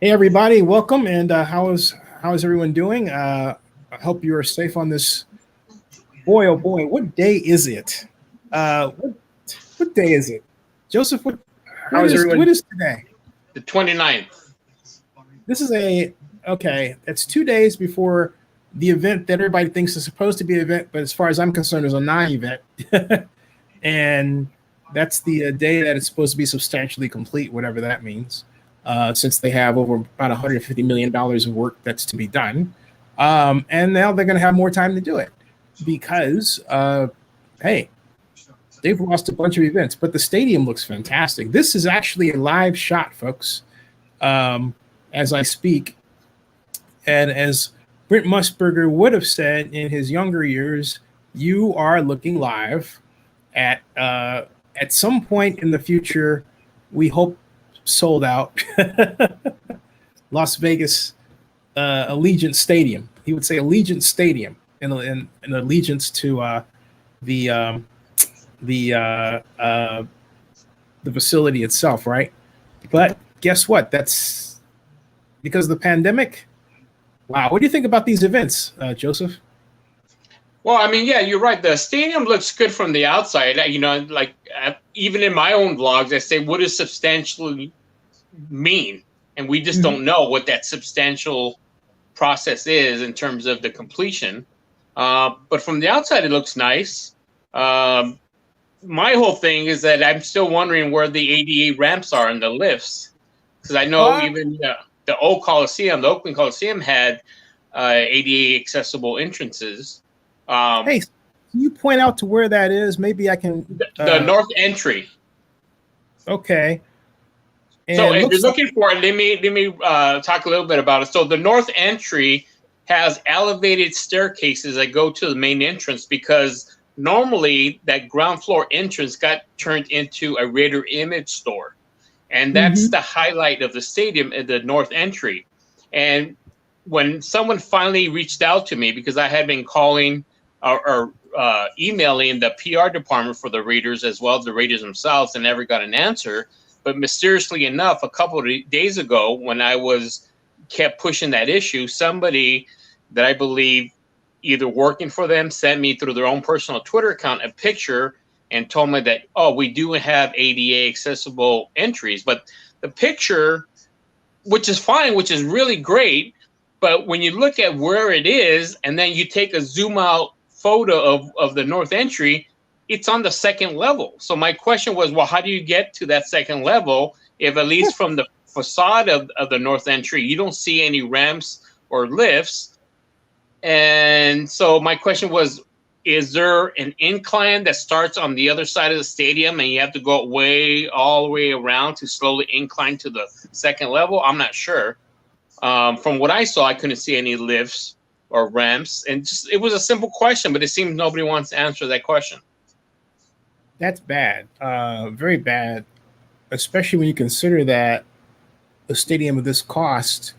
Hey everybody, welcome. And how is everyone doing? I hope you are safe on this. Boy, oh boy, what day is it? What day is it, Joseph? What is today? The 29th. This is okay. It's 2 days before the event that everybody thinks is supposed to be an event, but as far as I'm concerned, is a non-event, and that's the day that it's supposed to be substantially complete, whatever that means. Since they have over about $150 million of work that's to be done. And now they're going to have more time to do it because, hey, they've lost a bunch of events, but the stadium looks fantastic. This is actually a live shot, folks, as I speak. And as Brent Musburger would have said in his younger years, you are looking live at some point in the future, we hope, sold out Las Vegas Allegiant Stadium. He would say Allegiant Stadium in allegiance to the facility itself, right? But guess what? That's because of the pandemic. Wow. What do you think about these events, Joseph? Well, I mean, yeah, you're right. The stadium looks good from the outside. Even in my own vlogs, I say, what does substantially mean? And we just don't know what that substantial process is in terms of the completion. But from the outside, it looks nice. My whole thing is that I'm still wondering where the ADA ramps are and the lifts. Because I know even the old Coliseum, the Oakland Coliseum, had ADA accessible entrances. Hey, can you point out to where that is? Maybe I can. The north entry. Okay. And so if you're looking for it, let me talk a little bit about it. So the north entry has elevated staircases that go to the main entrance because normally that ground floor entrance got turned into a Raider image store. And that's the highlight of the stadium at the north entry. And when someone finally reached out to me, because I had been calling or emailing the PR department for the Raiders as well as the Raiders themselves and never got an answer. But mysteriously enough, a couple of days ago, when I kept pushing that issue, somebody that I believe either working for them sent me through their own personal Twitter account a picture and told me that, oh, we do have ADA accessible entries. But the picture, which is fine, which is really great, but when you look at where it is and then you take a zoom out photo of the north entry, it's on the second level. So my question was, well, how do you get to that second level if at least from the facade of the north entry, you don't see any ramps or lifts? And so my question was, is there an incline that starts on the other side of the stadium and you have to go all the way around to slowly incline to the second level? I'm not sure. From what I saw, I couldn't see any lifts or ramps. And it was a simple question, but it seems nobody wants to answer that question. That's bad, very bad, especially when you consider that a stadium of this cost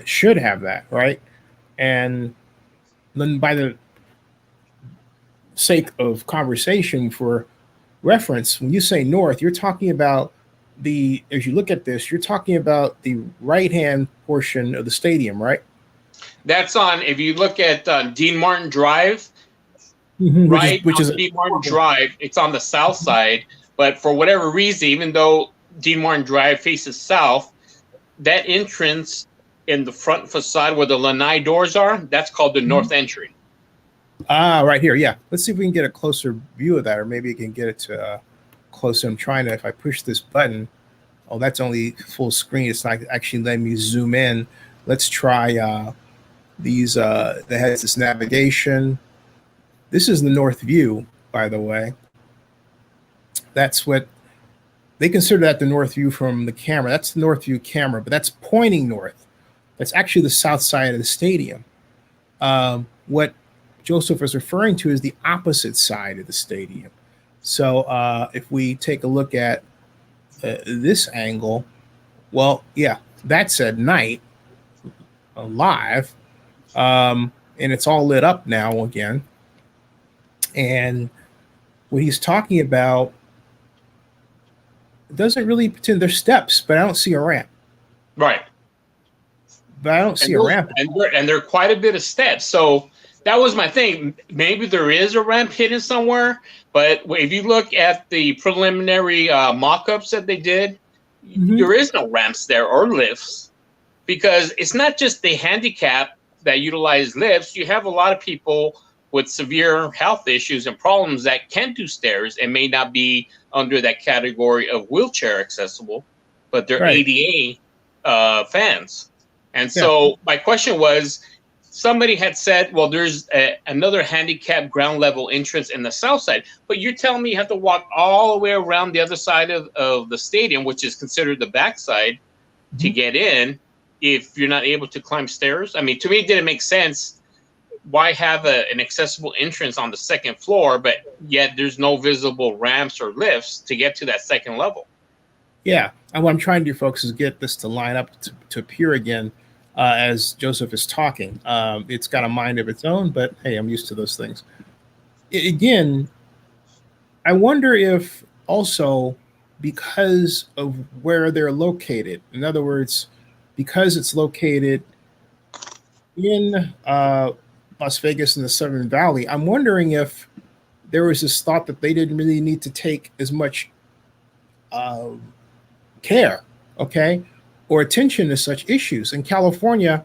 should have that, right? And then by the sake of conversation for reference, when you say north, you're talking about as you look at this, you're talking about the right-hand portion of the stadium, right? That's on, if you look at Dean Martin Drive, which is Dean Martin Drive, it's on the south side. But for whatever reason, even though Dean Martin Drive faces south, that entrance in the front facade where the lanai doors are, that's called the north entry. Right here. Yeah. Let's see if we can get a closer view of that, or maybe you can get it to closer. I'm trying to, if I push this button, oh, that's only full screen. It's not actually letting me zoom in. Let's try these, that has this navigation. This is the north view, by the way. That's what they consider that the north view from the camera. That's the north view camera, but that's pointing north. That's actually the south side of the stadium. What Joseph is referring to is the opposite side of the stadium. So if we take a look at this angle, well, yeah, that's at night, live, and it's all lit up now again. And what he's talking about, doesn't really pretend there's steps, but I don't see a ramp. Right. But I don't see a ramp. And there are quite a bit of steps. So that was my thing. Maybe there is a ramp hidden somewhere, but if you look at the preliminary mock-ups that they did, there is no ramps there or lifts, because it's not just the handicap that utilize lifts. You have a lot of people with severe health issues and problems that can do stairs and may not be under that category of wheelchair accessible, but they're ADA fans. And so my question was, somebody had said, well, there's another handicap ground level entrance in the south side, but you're telling me you have to walk all the way around the other side of the stadium, which is considered the backside, to get in if you're not able to climb stairs? I mean, to me, it didn't make sense. Why have an accessible entrance on the second floor, but yet there's no visible ramps or lifts to get to that second level? Yeah, and what I'm trying to do, folks, is get this to line up to appear again as Joseph is talking. It's got a mind of its own, but hey, I'm used to those things. Again, I wonder if also because of where they're located, in other words, because it's located in Las Vegas in the Southern Valley, I'm wondering if there was this thought that they didn't really need to take as much care, or attention to such issues. In California,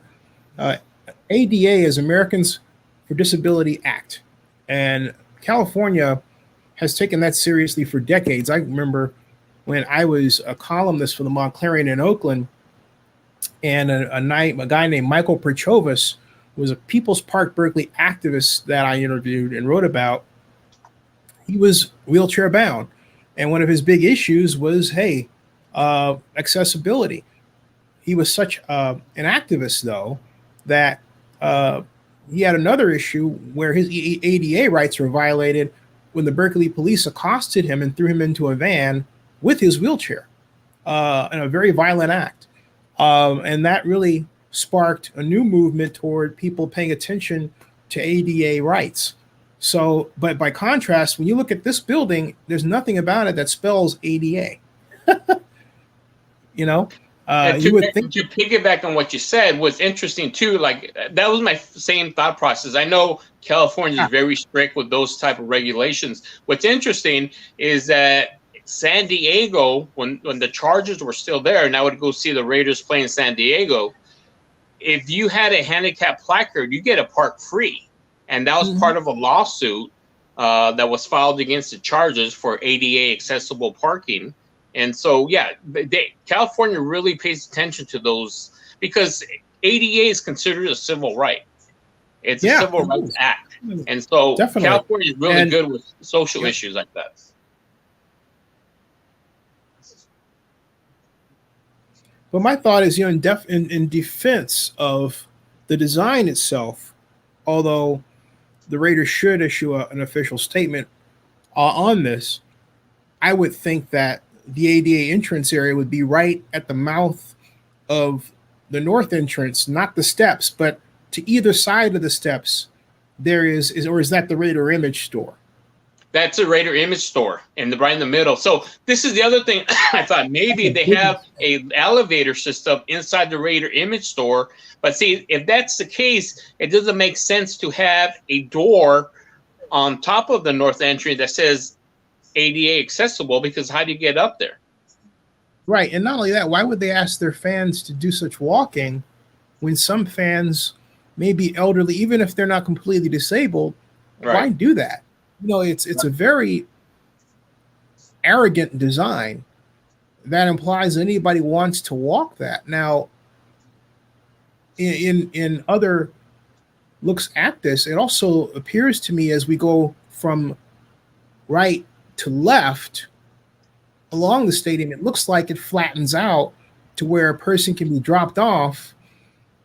ADA is Americans for Disability Act, and California has taken that seriously for decades. I remember when I was a columnist for the Montclarian in Oakland, and a guy named Michael Perchovis was a People's Park Berkeley activist that I interviewed and wrote about. He was wheelchair bound, and one of his big issues was, accessibility. He was such an activist, though, that he had another issue where his ADA rights were violated when the Berkeley police accosted him and threw him into a van with his wheelchair in a very violent act. And that really sparked a new movement toward people paying attention to ADA rights. So, but by contrast, when you look at this building, there's nothing about it that spells ADA. You would think, to piggyback on what you said, what's interesting too, like that was my same thought process. I know California is very strict with those type of regulations. What's interesting is that San Diego, when the Chargers were still there, and I would go see the Raiders play in San Diego, if you had a handicap placard, you get a park free. And that was part of a lawsuit that was filed against the Chargers for ADA accessible parking. And so, California really pays attention to those because ADA is considered a civil right. It's a civil rights act. And so California is really good with social issues like that. But my thought is, in defense of the design itself, although the Raiders should issue an official statement on this, I would think that the ADA entrance area would be right at the mouth of the north entrance, not the steps, but to either side of the steps, there is that the Raider Image store? That's a Raider Image store right in the middle. So this is the other thing. I thought maybe they have an elevator system inside the Raider Image store. But see, if that's the case, it doesn't make sense to have a door on top of the north entry that says ADA accessible, because how do you get up there? Right. And not only that, why would they ask their fans to do such walking when some fans may be elderly, even if they're not completely disabled? Right. Why do that? It's a very arrogant design that implies anybody wants to walk that. Now, in other looks at this, it also appears to me as we go from right to left along the stadium, it looks like it flattens out to where a person can be dropped off,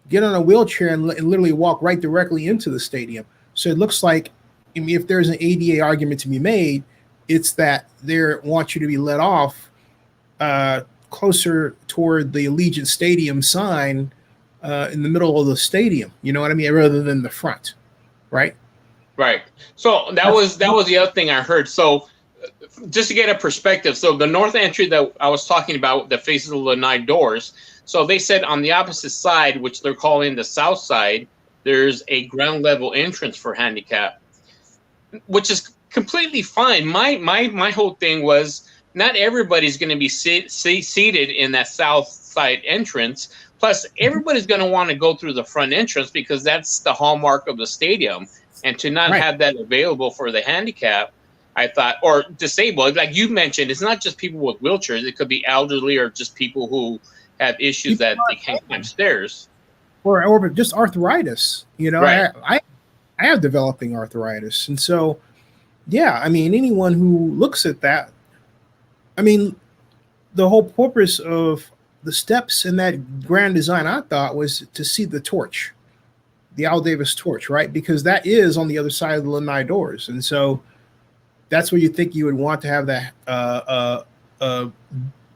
get on a wheelchair, and literally walk right directly into the stadium. So it looks like, if there's an ADA argument to be made, it's that they want you to be let off closer toward the Allegiant Stadium sign in the middle of the stadium. You know what I mean? Rather than the front, right? Right. So that was the other thing I heard. So just to get a perspective, so the north entry that I was talking about that faces the lanai doors, so they said on the opposite side, which they're calling the south side, there's a ground level entrance for handicap, which is completely fine. My whole thing was not everybody's going to be seated in that south side entrance. Plus, everybody's going to want to go through the front entrance because that's the hallmark of the stadium. And to not have that available for the handicap, I thought, or disabled, like you mentioned, it's not just people with wheelchairs. It could be elderly or just people who have issues that they can't climb stairs. Or just arthritis. You know, Right. I have developing arthritis. And so, yeah, I mean, anyone who looks at that, I mean, the whole purpose of the steps in that grand design, I thought, was to see the torch, the Al Davis torch, right? Because that is on the other side of the lanai doors. And so that's where you think you would want to have that the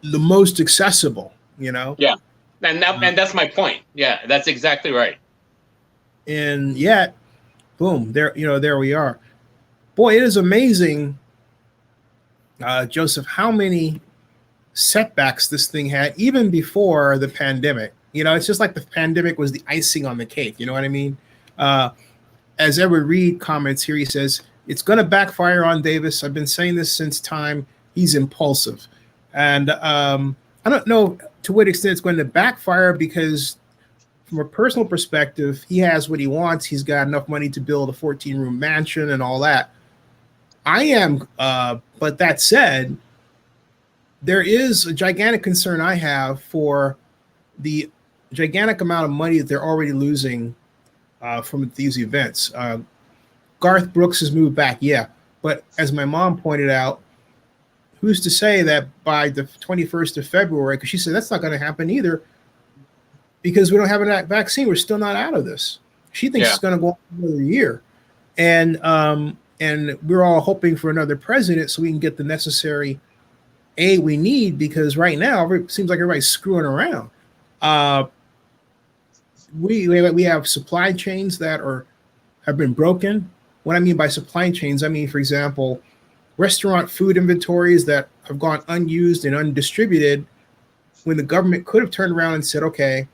most accessible, you know? Yeah. And that's my point. Yeah, that's exactly right. And yet, boom, there we are. Boy, it is amazing, Joseph, how many setbacks this thing had even before the pandemic. You know, it's just like the pandemic was the icing on the cake. You know what I mean? As Edward Reed comments here, he says, it's going to backfire on Davis. I've been saying this since time. He's impulsive. And I don't know to what extent it's going to backfire because from a personal perspective, he has what he wants. He's got enough money to build a 14-room mansion and all that. But that said, there is a gigantic concern I have for the gigantic amount of money that they're already losing from these events. Garth Brooks has moved back, yeah. But as my mom pointed out, who's to say that by the 21st of February, because she said that's not going to happen either, because we don't have a vaccine. We're still not out of this. She thinks it's going to go on another year. And we're all hoping for another president so we can get the necessary aid we need, because right now it seems like everybody's screwing around. We have supply chains that have been broken. What I mean by supply chains, I mean, for example, restaurant food inventories that have gone unused and undistributed when the government could have turned around and said, okay,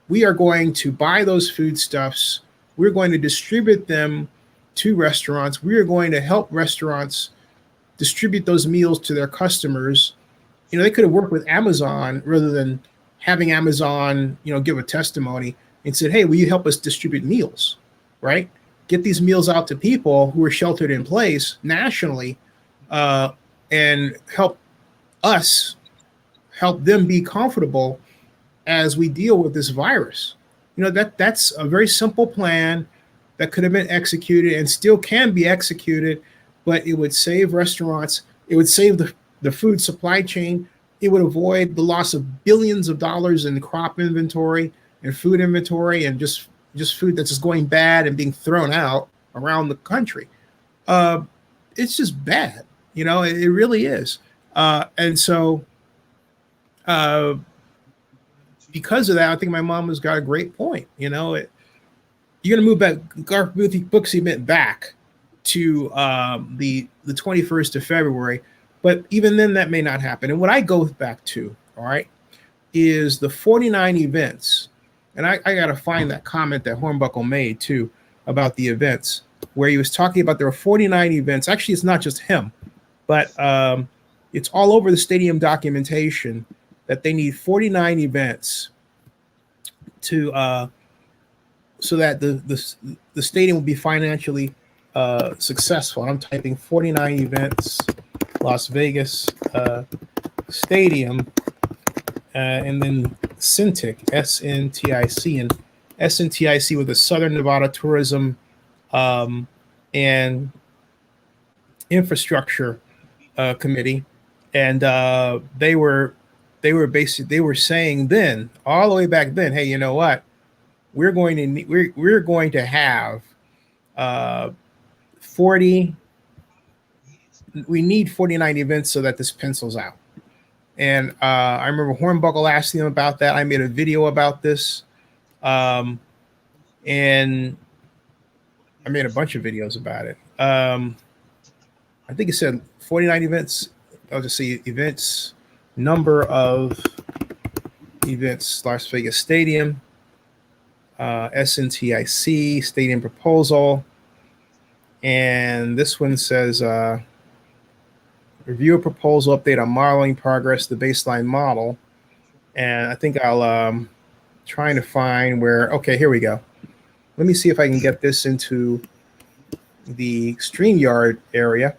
we are going to buy those foodstuffs. We're going to distribute them to restaurants. We are going to help restaurants distribute those meals to their customers. You know, they could have worked with Amazon rather than having Amazon, give a testimony and said, hey, will you help us distribute meals, right? Get these meals out to people who are sheltered in place nationally, and help them be comfortable as we deal with this virus. That's a very simple plan that could have been executed and still can be executed, but it would save restaurants. It would save the food supply chain. It would avoid the loss of billions of dollars in crop inventory and food inventory and just food that's just going bad and being thrown out around the country. It's just bad. It really is. And so because of that, I think my mom has got a great point. You're going to move back Garth Brooks event back to the 21st of February. But even then, that may not happen. And what I go back to, all right, is the 49 events. And I got to find that comment that Hornbuckle made, too, about the events, where he was talking about there were 49 events. Actually, it's not just him, but it's all over the stadium documentation that they need 49 events to so that the stadium will be financially successful. I'm typing 49 events, Las Vegas Stadium, and then SNTIC, SNTIC, and SNTIC with the Southern Nevada Tourism and Infrastructure Committee, and they were saying then, all the way back then, hey, you know what? We're going to have 40. We need 49 events so that this pencils out. And I remember Hornbuckle asking him about that. I made a video about this, and I made a bunch of videos about it. I I think it said 49 events. I'll just see events, number of events, Las Vegas Stadium, SNTIC, stadium proposal. And this one says review a proposal, update on modeling progress, the baseline model. And I think I'll trying to find where, okay, here we go. Let me see if I can get this into the StreamYard area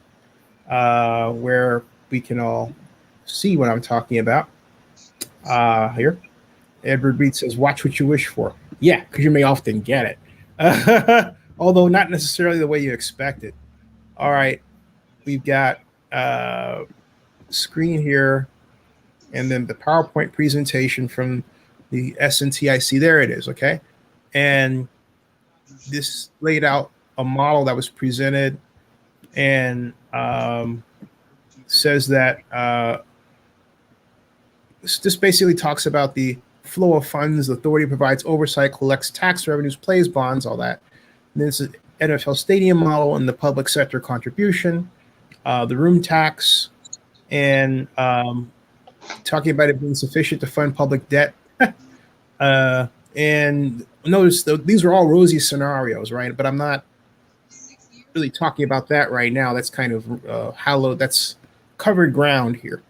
where we can all see what I'm talking about. Here, Edward Reed says, watch what you wish for. Yeah, because you may often get it. Although not necessarily the way you expect it. All right, we've got screen here, and then the PowerPoint presentation from the SNTIC. There it is, okay? And this laid out a model that was presented and says that this basically talks about the flow of funds. The authority provides oversight, collects tax revenues, pays bonds, all that. And then it's an NFL stadium model and the public sector contribution, the room tax, and talking about it being sufficient to fund public debt. And notice these are all rosy scenarios, right? But I'm not really talking about that right now. That's kind of hallowed. That's covered ground here.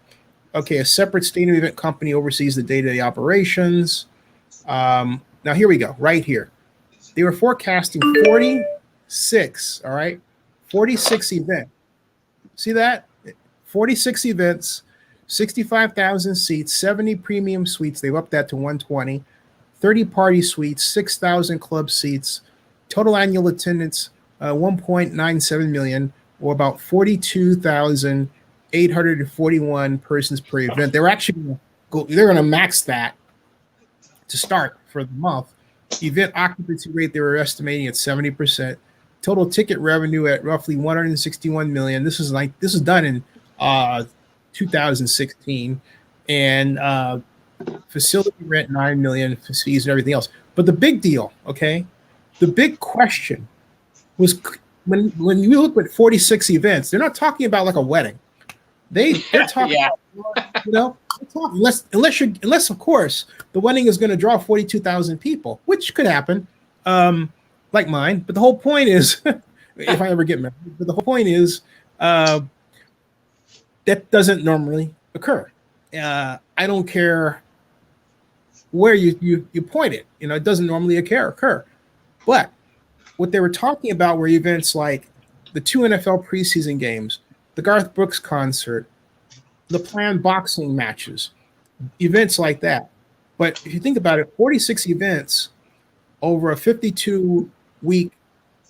Okay, a separate stadium event company oversees the day-to-day operations. Now here we go, right here. They were forecasting 46, all right? 46 events. See that? 46 events, 65,000 seats, 70 premium suites. They've upped that to 120. 30 party suites, 6,000 club seats, total annual attendance 1.97 million, or about 42,841 persons per event. They're actually they're going to max that to start for the month. Event occupancy rate they were estimating at 70%. Total ticket revenue at roughly 161 million. This is done in 2016, and facility rent 9 million, fees and everything else. But the big deal, okay, the big question was when you look at 46 events, they're not talking about like a wedding. They're talking about, you know, unless of course the wedding is going to draw 42,000 people, which could happen, like mine. But the whole point is, if I ever get married, but the whole point is that doesn't normally occur. I don't care where you point it, you know, it doesn't normally occur. But what they were talking about were events like the 2 NFL preseason games, the Garth Brooks concert, the planned boxing matches, events like that. But if you think about it, 46 events over a 52-week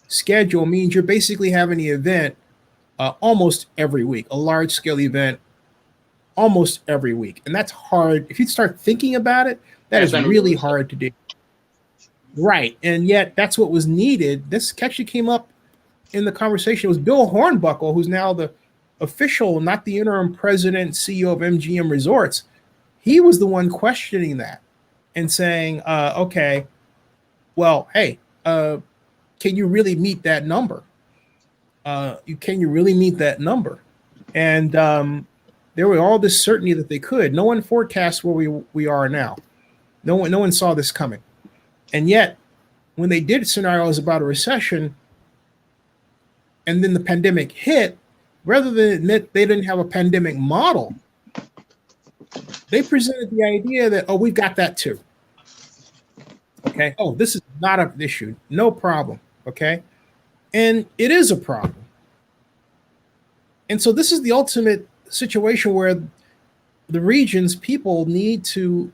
schedule means you're basically having the event almost every week, a large-scale event almost every week. And that's hard. If you start thinking about it, that is really hard to do. Right. And yet that's what was needed. This actually came up in the conversation. It was Bill Hornbuckle, who's now the official, not the interim president, CEO of MGM Resorts. He was the one questioning that and saying, okay, well, hey, can you really meet that number? Can you really meet that number? And there was all this certainty that they could. No one forecast where we are now. No one saw this coming. And yet, when they did scenarios about a recession, and then the pandemic hit, rather than admit they didn't have a pandemic model, they presented the idea that, oh, we've got that too. Okay. Oh, this is not an issue. No problem. Okay. And it is a problem. And so this is the ultimate situation where the region's people need to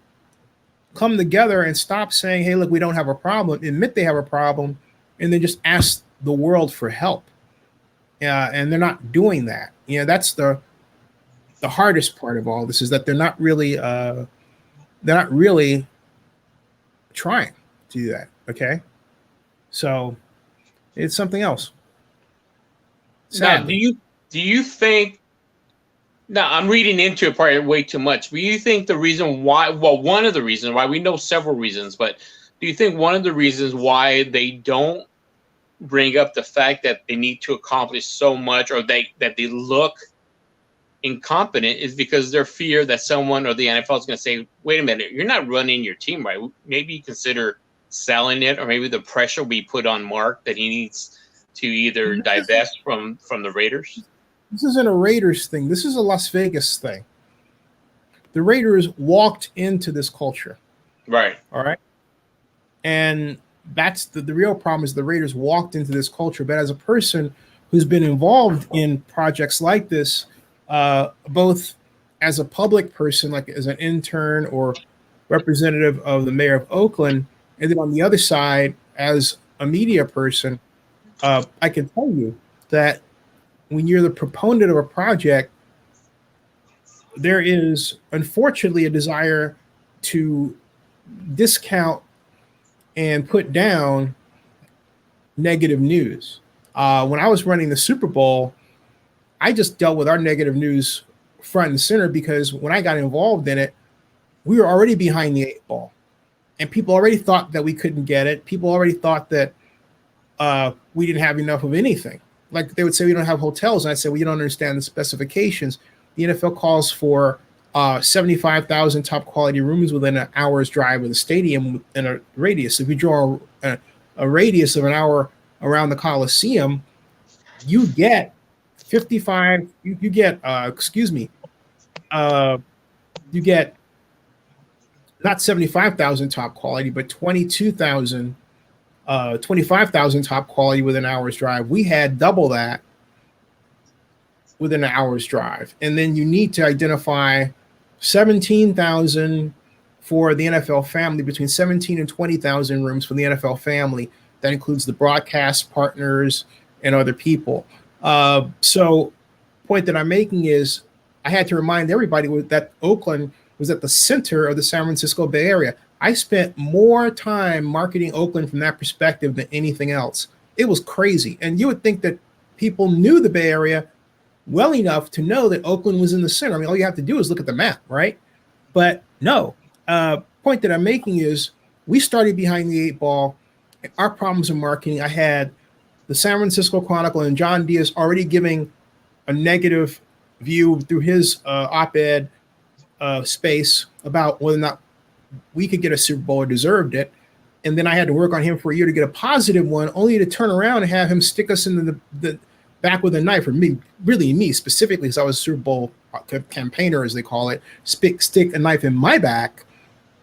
come together and stop saying, hey, look, we don't have a problem, admit they have a problem, and then just ask the world for help. And they're not doing that. You know, that's the hardest part of all this, is that they're not really trying to do that. Okay. So it's something else. Now, do you think, now I'm reading into it probably way too much, but do you think the reason why, well, one of the reasons why, we know several reasons, but do you think one of the reasons why they don't bring up the fact that they need to accomplish so much, or that they look incompetent, is because their fear that someone or the NFL is going to say, wait a minute, you're not running your team right. Maybe you consider selling it, or maybe the pressure we put on Mark that he needs to either divest from the Raiders. This isn't a Raiders thing. This is a Las Vegas thing. The Raiders walked into this culture. Right. All right. And that's the real problem, is the Raiders walked into this culture. But as a person who's been involved in projects like this, both as a public person, like as an intern or representative of the mayor of Oakland, and then on the other side, as a media person, I can tell you that when you're the proponent of a project, there is unfortunately a desire to discount and put down negative news. When I was running the Super Bowl, I just dealt with our negative news front and center, because when I got involved in it, we were already behind the 8 ball, and people already thought that we couldn't get it. People already thought that we didn't have enough of anything. Like they would say, we don't have hotels. And I said, well, you don't understand the specifications. The NFL calls for 75,000 top quality rooms within an hour's drive of the stadium in a radius. If you draw a radius of an hour around the Coliseum, you get 55, you get not 75,000 top quality, but 25,000 top quality within an hour's drive. We had double that within an hour's drive. And then you need to identify 17,000 for the NFL family, between 17 and 20,000 rooms for the NFL family. That includes the broadcast partners and other people. So point that I'm making is I had to remind everybody that Oakland was at the center of the San Francisco Bay Area. I spent more time marketing Oakland from that perspective than anything else. It was crazy. And you would think that people knew the Bay Area well enough to know that Oakland was in the center. I mean, all you have to do is look at the map, right? But no, point that I'm making is we started behind the 8 ball. Our problems in marketing, I had the San Francisco Chronicle and John Diaz already giving a negative view through his op-ed space about whether or not we could get a Super Bowl or deserved it. And then I had to work on him for a year to get a positive one, only to turn around and have him stick us in the back with a knife, or me specifically, because I was a Super Bowl campaigner, as they call it, stick a knife in my back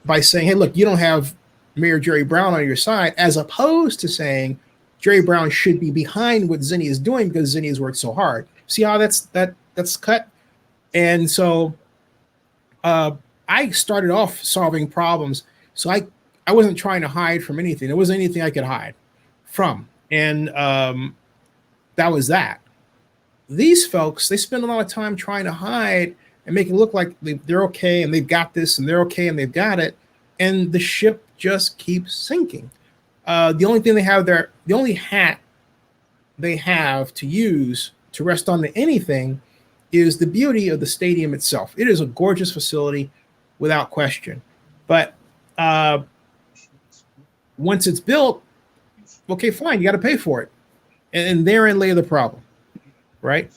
by saying, hey, look, you don't have Mayor Jerry Brown on your side, as opposed to saying Jerry Brown should be behind what Zinni is doing because Zinni has worked so hard. See how that's cut? And so I started off solving problems. So I wasn't trying to hide from anything. There wasn't anything I could hide from. And that was that. These folks, they spend a lot of time trying to hide and make it look like they're okay and they've got this and they're okay and they've got it. And the ship just keeps sinking. The only thing they have there, the only hat they have to use to rest on to anything is the beauty of the stadium itself. It is a gorgeous facility without question. But once it's built, okay, fine, you got to pay for it. And therein lay the problem, right?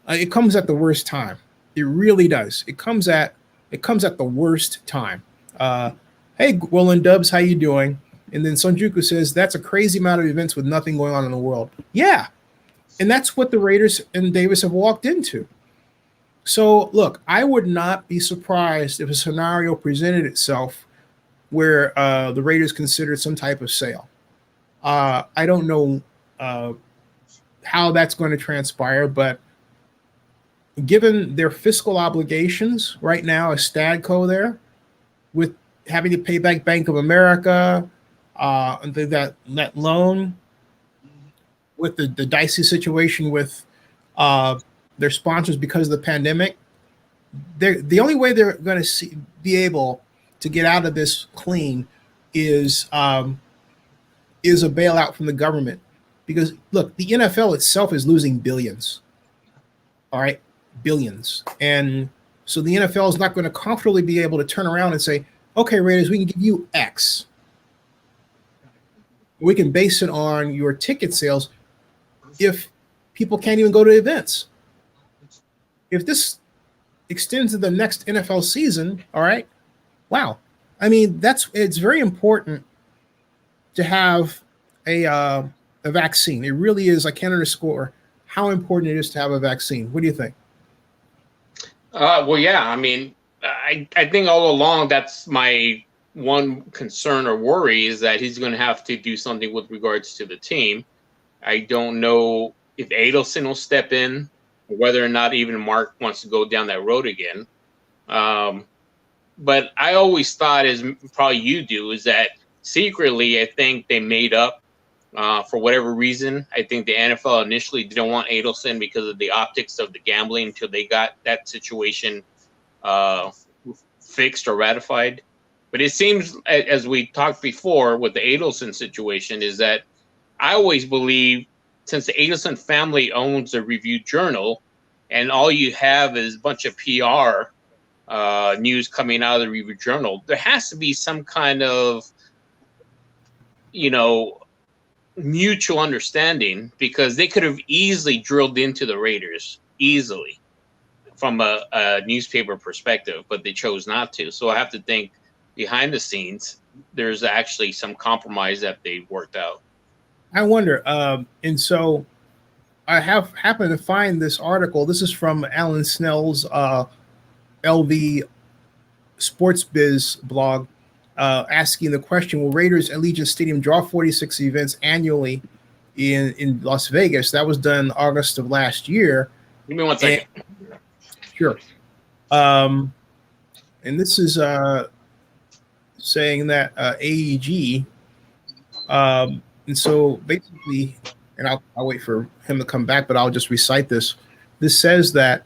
It comes at the worst time. It really does. It comes at the worst time. Hey, Roland Dubs, how you doing? And then Sonjuku says, that's a crazy amount of events with nothing going on in the world. Yeah. And that's what the Raiders and Davis have walked into. So, look, I would not be surprised if a scenario presented itself where the Raiders considered some type of sale. I don't know how that's going to transpire, but given their fiscal obligations right now as Stadco there, with having to pay back Bank of America, that loan, with the dicey situation with their sponsors because of the pandemic, the only way they're going to be able to get out of this clean is a bailout from the government. Because look, the NFL itself is losing billions. All right, billions. And so the NFL is not going to comfortably be able to turn around and say, okay, Raiders, we can give you X. We can base it on your ticket sales if people can't even go to events. If this extends to the next NFL season, all right, wow. I mean, it's very important to have a vaccine. It really is. I can't underscore how important it is to have a vaccine. What do you think? Well, yeah. I mean, I think all along that's my one concern or worry is that he's going to have to do something with regards to the team. I don't know if Adelson will step in, or whether or not even Mark wants to go down that road again. But I always thought, as probably you do, is that secretly I think they made up for whatever reason. I think the NFL initially didn't want Adelson because of the optics of the gambling until they got that situation fixed or ratified. But it seems, as we talked before with the Adelson situation, is that I always believe, since the Adelson family owns the Review Journal, and all you have is a bunch of PR news coming out of the Review Journal, there has to be some kind of, mutual understanding, because they could have easily drilled into the Raiders easily from a newspaper perspective, but they chose not to. So I have to think behind the scenes, there's actually some compromise that they worked out. I wonder. And so I have happened to find this article. This is from Alan Snell's LV Sports Biz blog, asking the question, will Raiders Allegiant Stadium draw 46 events annually in Las Vegas? That was done August of last year. Give me one second. Sure. And this is saying that AEG, and so basically, and I'll wait for him to come back, but I'll just recite this. This says that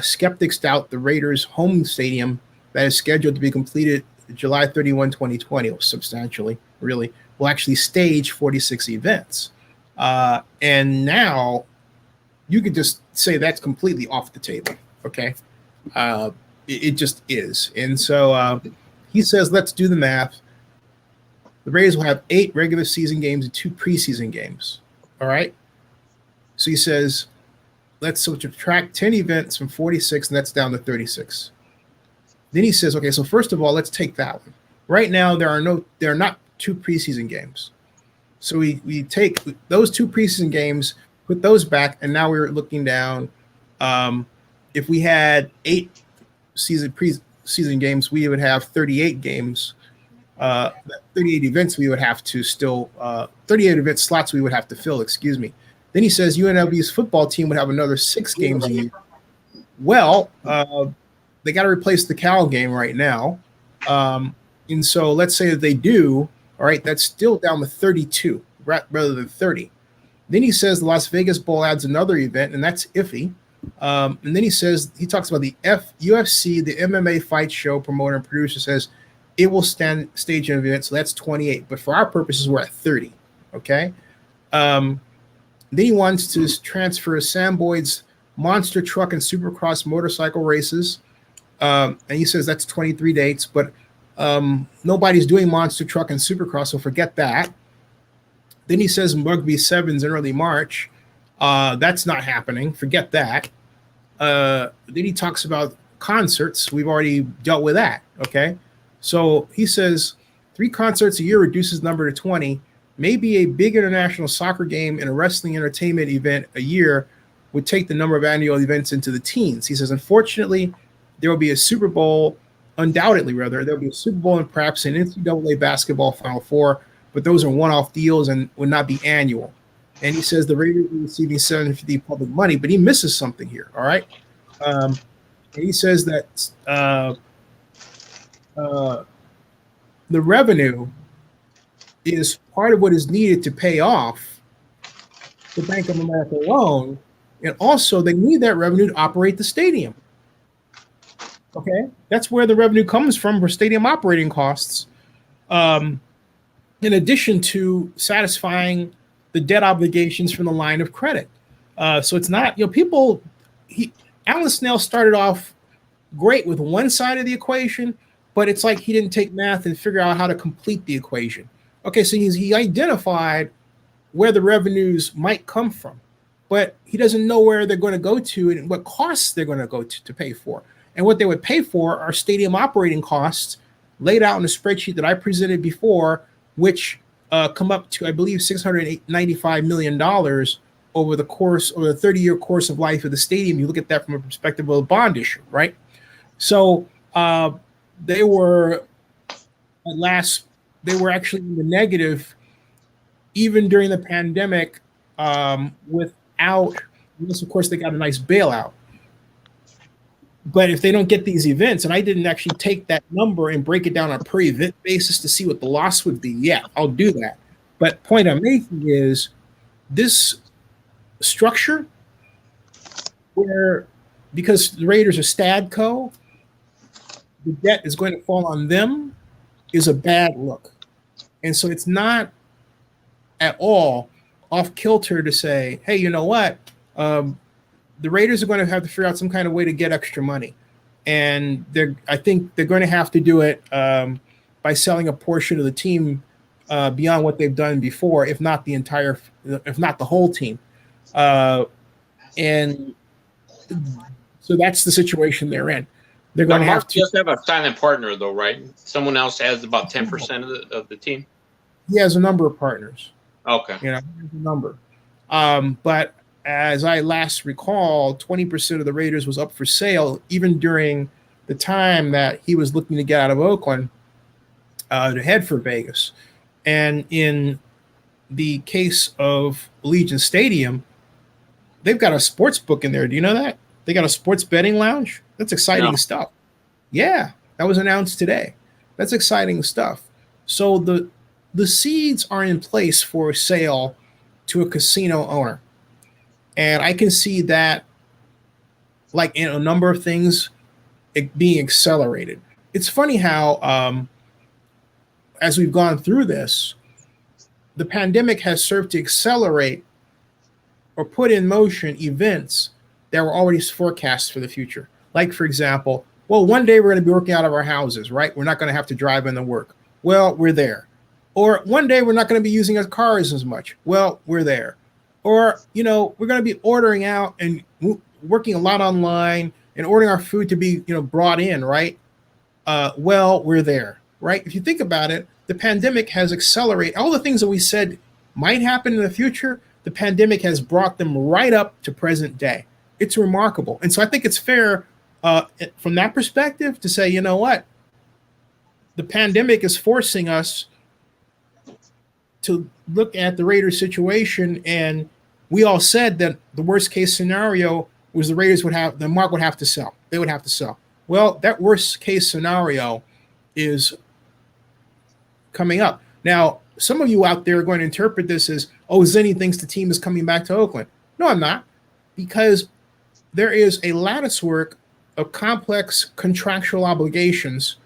skeptics doubt the Raiders' home stadium that is scheduled to be completed July 31, 2020, substantially, really, will actually stage 46 events. And now you could just say that's completely off the table, okay? It just is. And so he says, let's do the math. The Raiders will have 8 regular season games and 2 preseason games. All right. So he says, let's subtract 10 events from 46, and that's down to 36. Then he says, okay, so first of all, let's take that one. Right now, there are not 2 preseason games. So we take those 2 preseason games, put those back, and now we're looking down. If we had 8 preseason games, we would have 38 games. 38 events we would have to still 38 event slots we would have to fill, excuse me. Then he says UNLV's football team would have another 6 games a year. Well, they got to replace the Cal game right now. And so let's say that they do, all right, that's still down to 32 rather than 30. Then he says the Las Vegas Bowl adds another event, and that's iffy. And then he talks about the UFC, the MMA fight show promoter and producer, says it will stage an event, so that's 28. But for our purposes, we're at 30, okay? Then he wants to transfer Sam Boyd's monster truck and supercross motorcycle races. And he says that's 23 dates, but nobody's doing monster truck and supercross, so forget that. Then he says Rugby Sevens in early March. That's not happening. Forget that. Then he talks about concerts. We've already dealt with that, okay? So he says 3 concerts a year reduces number to 20. Maybe a big international soccer game and a wrestling entertainment event a year would take the number of annual events into the teens. He says, unfortunately, there will be a Super Bowl, undoubtedly rather, there will be a Super Bowl and perhaps an NCAA basketball Final Four, but those are one-off deals and would not be annual. And he says the Raiders are receiving $750 public money, but he misses something here, all right? And he says that the revenue is part of what is needed to pay off the Bank of America loan, and also they need that revenue to operate the stadium. Okay, that's where the revenue comes from for stadium operating costs, in addition to satisfying the debt obligations from the line of credit. So it's not, Alan Snell started off great with one side of the equation, but it's like he didn't take math and figure out how to complete the equation. Okay, so he identified where the revenues might come from, but he doesn't know where they're going to go to and what costs they're going to go to pay for. And what they would pay for are stadium operating costs laid out in a spreadsheet that I presented before, which come up to, I believe, $695 million over the 30-year course of life of the stadium. You look at that from a perspective of a bond issue, right? So they were actually in the negative even during the pandemic, unless of course they got a nice bailout. But if they don't get these events, and I didn't actually take that number and break it down on a per event basis to see what the loss would be, yeah, I'll do that. But point I'm making is this structure where, because the Raiders are Stadco, the debt is going to fall on them is a bad look. And so it's not at all off kilter to say, hey, you know what? The Raiders are going to have to figure out some kind of way to get extra money. And I think they're going to have to do it by selling a portion of the team beyond what they've done before, if not the whole team. And so that's the situation they're in. They're going to have to just have a silent partner, though, right? Someone else has about 10% of the team. He has a number of partners. Okay. A number. But as I last recall, 20% of the Raiders was up for sale, even during the time that he was looking to get out of Oakland to head for Vegas. And in the case of Allegiant Stadium, they've got a sports book in there. Do you know that? They got a sports betting lounge. That's exciting stuff. Yeah, that was announced today. That's exciting stuff. So the seeds are in place for a sale to a casino owner. And I can see that, like in a number of things, it being accelerated. It's funny how, as we've gone through this, the pandemic has served to accelerate or put in motion events that were already forecast for the future. Like, for example, well, one day we're going to be working out of our houses, right? We're not going to have to drive into work. Well, we're there. Or one day we're not going to be using our cars as much. Well, we're there. Or, we're going to be ordering out and working a lot online and ordering our food to be, brought in, right? Well, we're there, right? If you think about it, the pandemic has accelerated all the things that we said might happen in the future. The pandemic has brought them right up to present day. It's remarkable. And so I think it's fair from that perspective to say, you know what? The pandemic is forcing us to look at the Raiders situation, and we all said that the worst case scenario was the Mark would have to sell. They would have to sell. Well, that worst case scenario is coming up. Now, some of you out there are going to interpret this as, Zenny thinks the team is coming back to Oakland. No, I'm not, because there is a lattice work of complex contractual obligations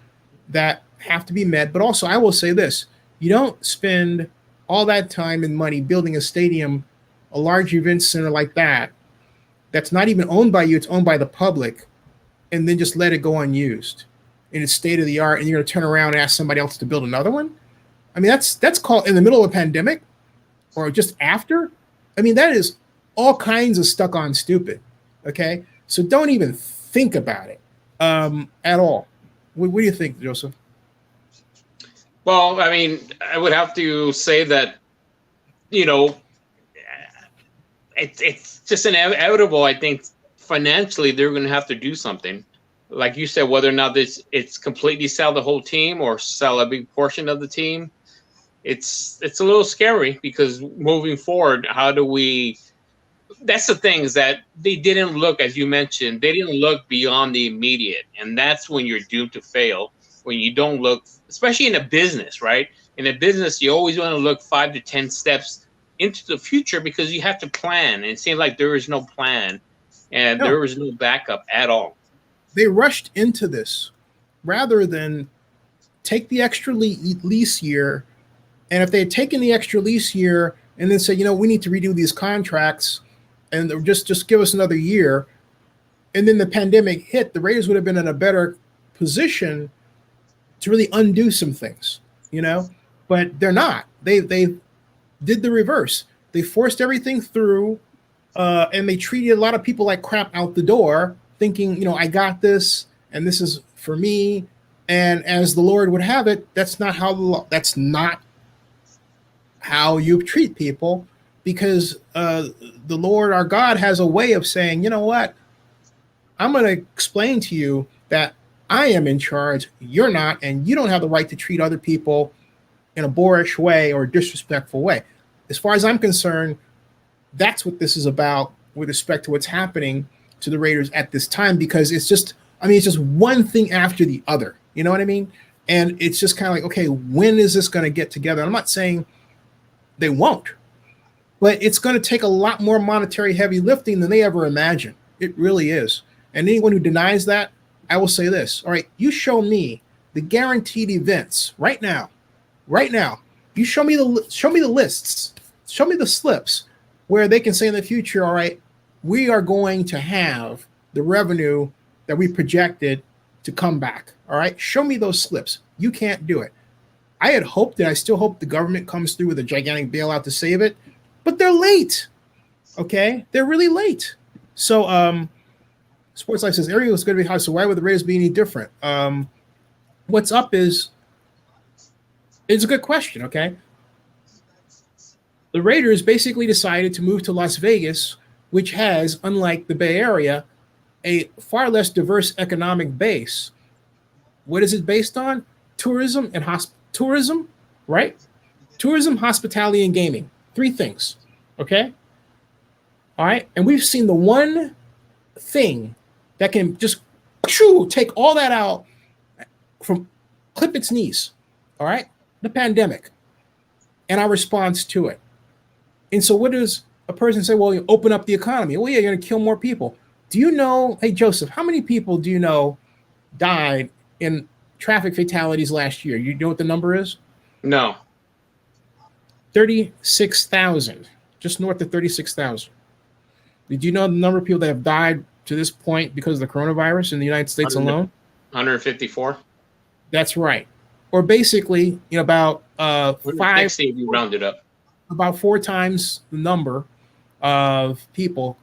that have to be met. But also, I will say this, you don't spend all that time and money building a stadium, a large event center like that's not even owned by you, it's owned by the public, and then just let it go unused and it's state of the art, and you're going to turn around and ask somebody else to build another one? I mean, that's called in the middle of a pandemic or just after. I mean, that is all kinds of stuck on stupid. Okay, so don't even think about it at all. What do you think, Joseph? Well, I mean, I would have to say that, it's just inevitable. I think financially they're going to have to do something. Like you said, whether or not it's completely sell the whole team or sell a big portion of the team, it's a little scary, because moving forward, how do we? That's the thing, is that they didn't look, as you mentioned, they didn't look beyond the immediate, and that's when you're doomed to fail. When you don't look, especially in a business, right? In a business, you always want to look 5 to 10 steps into the future, because you have to plan. And it seems like there is no plan, and there was no backup at all. They rushed into this rather than take the extra lease year. And if they had taken the extra lease year and then said, we need to redo these contracts and just give us another year, and then the pandemic hit, the Raiders would have been in a better position to really undo some things, but they're not. they did the reverse. They forced everything through, and they treated a lot of people like crap out the door, thinking, I got this, and this is for me. And as the Lord would have it, that's not how you treat people, because the Lord our God has a way of saying, you know what? I'm going to explain to you that I am in charge, you're not, and you don't have the right to treat other people in a boorish way or a disrespectful way. As far as I'm concerned, that's what this is about with respect to what's happening to the Raiders at this time, because it's just one thing after the other. You know what I mean? And it's just kind of like, okay, when is this going to get together? I'm not saying they won't, but it's going to take a lot more monetary heavy lifting than they ever imagined. It really is. And anyone who denies that, I will say this. All right, you show me the guaranteed events right now. You show me the lists, show me the slips where they can say in the future, all right, we are going to have the revenue that we projected to come back. All right, show me those slips. You can't do it. I had hoped, and I still hope the government comes through with a gigantic bailout to save it, but they're late. Okay, they're really late. So, Sports Life says Ariel is going to be high, so why would the Raiders be any different? What's up is a good question. Okay, the Raiders basically decided to move to Las Vegas, which has, unlike the Bay Area, a far less diverse economic base. What is it based on? Tourism and tourism, right? Tourism, hospitality, and gaming. 3 things. Okay? All right. And we've seen the one thing that can just take all that out from clip its knees. All right? The pandemic and our response to it. And so what does a person say? Well, you open up the economy. Well, yeah, you're going to kill more people. Do you know, hey, Joseph, how many people do you know died in traffic fatalities last year? You know what the number is? No. 36,000, just north of 36,000. Did you know the number of people that have died to this point because of the coronavirus in the United States alone? 154. That's right. Or basically, about 60 if you round it up. About 4 times the number of people.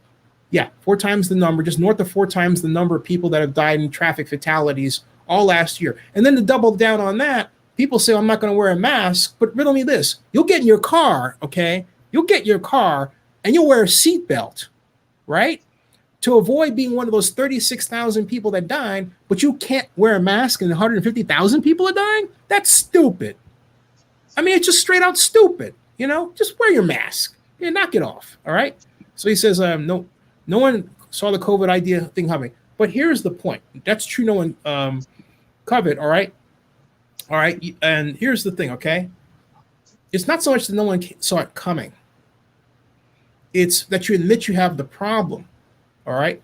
Yeah, 4 times the number, just north of 4 times the number of people that have died in traffic fatalities all last year. And then to double down on that, people say, I'm not going to wear a mask, but riddle me this. You'll get in your car, okay? You'll get in your car and you'll wear a seatbelt, right? To avoid being one of those 36,000 people that died, but you can't wear a mask and 150,000 people are dying? That's stupid. I mean, it's just straight out stupid, Just wear your mask. Yeah, knock it off, all right? So he says, no one saw the COVID idea thing coming. But here's the point. That's true. No one COVID, all right? All right. And here's the thing, okay? It's not so much that no one saw it coming. It's that you admit you have the problem, all right?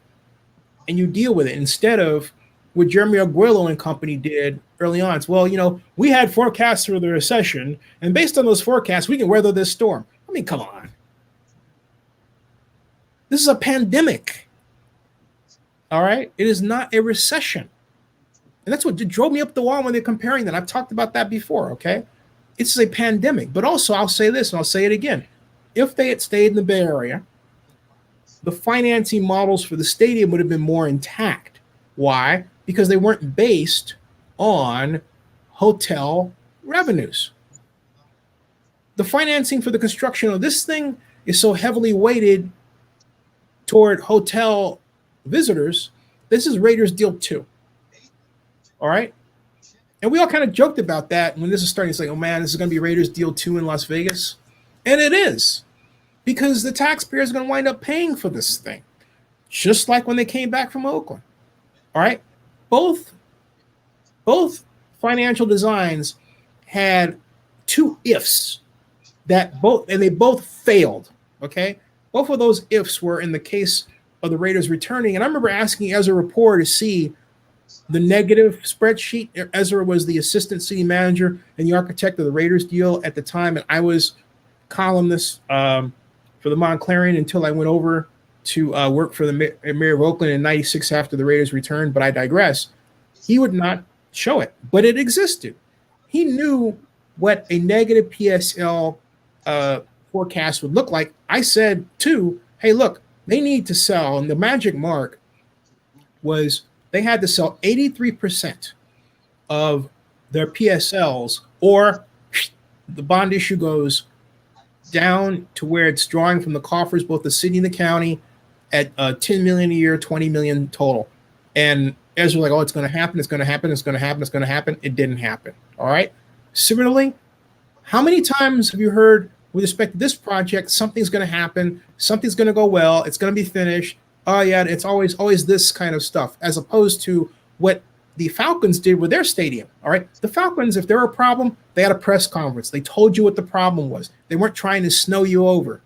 And you deal with it instead of what Jeremy Aguillo and company did early on. It's, well, we had forecasts for the recession, and based on those forecasts, we can weather this storm. I mean, come on. This is a pandemic. All right? It is not a recession. And that's what drove me up the wall when they're comparing that. I've talked about that before, okay? It's a pandemic. But also, I'll say this, and I'll say it again. If they had stayed in the Bay Area, the financing models for the stadium would have been more intact. Why? Because they weren't based on hotel revenues. The financing for the construction of this thing is so heavily weighted toward hotel visitors. This is Raiders deal 2. All right. And we all kind of joked about that when this is starting. It's like, oh man, this is going to be Raiders deal 2 in Las Vegas. And it is, because the taxpayers are going to wind up paying for this thing, just like when they came back from Oakland. All right. Both financial designs had 2 ifs and they both failed. Okay. Both of those ifs were in the case of the Raiders returning. And I remember asking Ezra Rapport to see the negative spreadsheet. Ezra was the assistant city manager and the architect of the Raiders deal at the time. And I was columnist for the Montclarian until I went over to work for the mayor of Oakland in 96 after the Raiders returned. But I digress. He would not show it, but it existed. He knew what a negative PSL forecast would look like, I said too, hey, look, they need to sell, and the magic mark was they had to sell 83% of their PSLs, or the bond issue goes down to where it's drawing from the coffers, both the city and the county, at 10 million a year, 20 million total. And as we're like, oh, it's going to happen, it's going to happen, it's going to happen, it's going to happen. It didn't happen. All right. Similarly, how many times have you heard with respect to this project, something's going to happen, something's going to go well, it's going to be finished. Oh yeah, it's always this kind of stuff, as opposed to what the Falcons did with their stadium. All right. The Falcons, if there were a problem, they had a press conference. They told you what the problem was. They weren't trying to snow you over.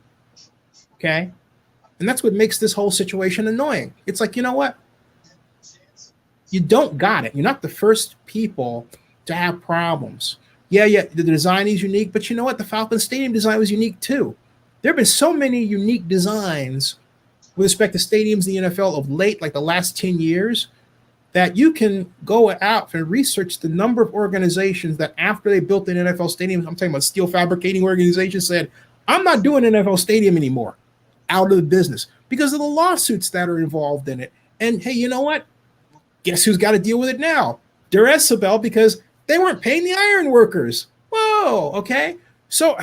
Okay. And that's what makes this whole situation annoying. It's like, you know what? You don't got it. You're not the first people to have problems. Yeah, the design is unique, but you know what? The Falcons Stadium design was unique too. There have been so many unique designs with respect to stadiums in the NFL of late, like the last 10 years, that you can go out and research the number of organizations that after they built an NFL stadium, I'm talking about steel fabricating organizations, said, I'm not doing an NFL stadium anymore, out of the business because of the lawsuits that are involved in it. And hey, you know what? Guess who's got to deal with it now? Duracell, because they weren't paying the iron workers. Whoa, okay. So,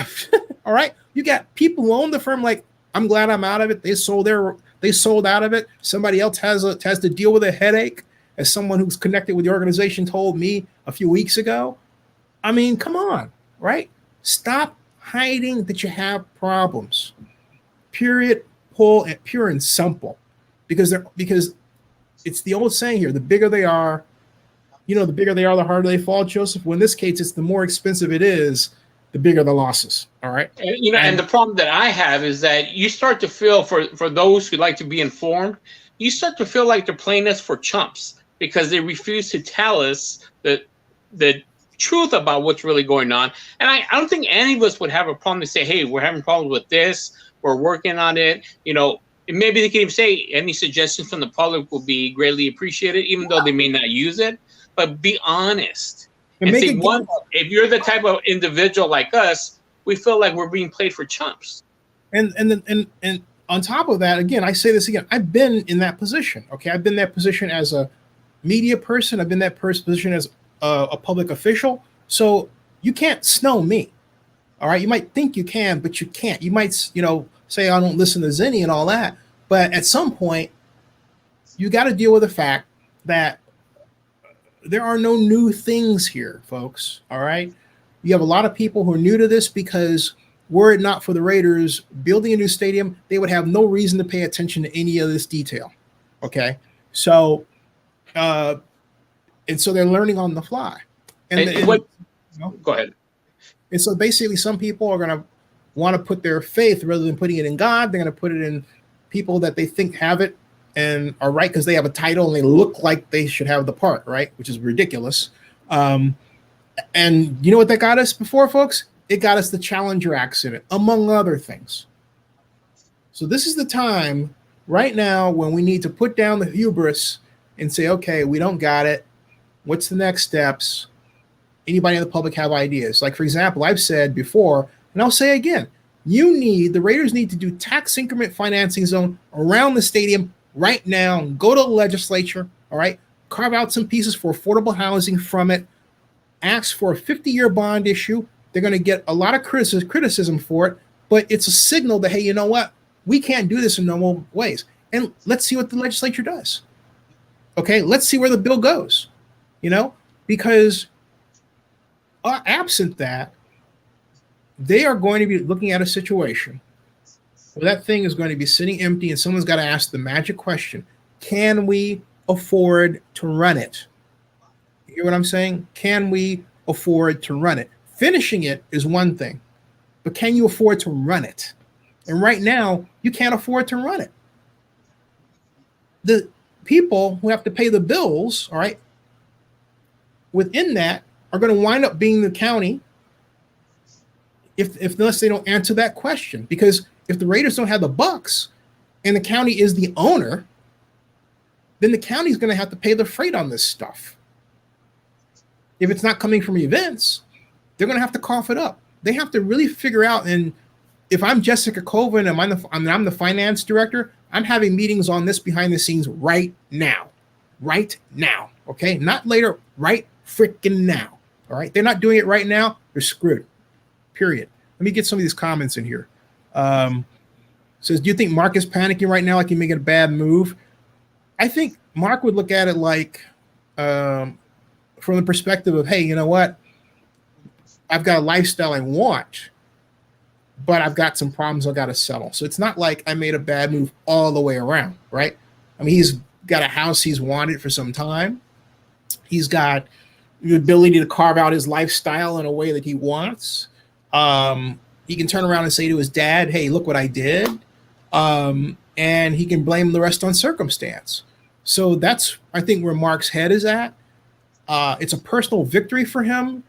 all right, you got people who own the firm like, I'm glad I'm out of it. They sold out of it. Somebody else has to deal with a headache, as someone who's connected with the organization told me a few weeks ago. I mean, come on, right? Stop hiding that you have problems. Period, pull, and pure and simple. Because it's the old saying here, the bigger they are, the bigger they are, the harder they fall, Joseph. Well, in this case, it's the more expensive it is, the bigger the losses. All right. And the problem that I have is that you start to feel for those who like to be informed, you start to feel like they're playing us for chumps because they refuse to tell us the truth about what's really going on. And I don't think any of us would have a problem to say, hey, we're having problems with this, we're working on it. Maybe they can even say any suggestions from the public will be greatly appreciated, even though they may not use it. But be honest. And say, if you're the type of individual like us, we feel like we're being played for chumps. And on top of that, again, I say this again, I've been in that position. Okay, I've been in that position as a media person. I've been in that position as a public official. So you can't snow me. All right, you might think you can, but you can't. You might, say I don't listen to Zinni and all that, but at some point, you got to deal with the fact that there are no new things here, folks. All right. You have a lot of people who are new to this because were it not for the Raiders building a new stadium, they would have no reason to pay attention to any of this detail. Okay. So, and so they're learning on the fly. Go ahead. And so basically some people are going to want to put their faith rather than putting it in God. They're going to put it in people that they think have it and are right because they have a title and they look like they should have the part, right? Which is ridiculous. And you know what that got us before, folks? It got us the Challenger accident, among other things. So this is the time right now when we need to put down the hubris and say, okay, we don't got it. What's the next steps? Anybody in the public have ideas? Like, for example, I've said before, and I'll say again, the Raiders need to do tax increment financing zone around the stadium right now. Go to the legislature, all right? Carve out some pieces for affordable housing from it. Ask for a 50-year bond issue. They're going to get a lot of criticism for it, but it's a signal that, hey, you know what? We can't do this in normal ways. And let's see what the legislature does. Okay, let's see where the bill goes, because absent that, they are going to be looking at a situation where that thing is going to be sitting empty and someone's got to ask the magic question, can we afford to run it? You hear what I'm saying? Can we afford to run it? Finishing it is one thing, but can you afford to run it? And right now, you can't afford to run it. The people who have to pay the bills, all right, within that are going to wind up being the county unless they don't answer that question. Because if the Raiders don't have the bucks and the county is the owner, then the county is going to have to pay the freight on this stuff. If it's not coming from events, they're going to have to cough it up. They have to really figure out. And if I'm Jessica Colvin and I'm the finance director, I'm having meetings on this behind the scenes right now. Right now. Okay. Not later. Right freaking now. All right. They're not doing it right now. They're screwed. Period. Let me get some of these comments in here. Says, do you think Mark is panicking right now like he's making a bad move? I think Mark would look at it like from the perspective of, hey, you know what? I've got a lifestyle I want, but I've got some problems I've got to settle. So it's not like I made a bad move all the way around, right? I mean, he's got a house he's wanted for some time. He's got the ability to carve out his lifestyle in a way that he wants. He can turn around and say to his dad, hey, look what I did. And he can blame the rest on circumstance. So that's, I think, where Mark's head is at. It's a personal victory for him,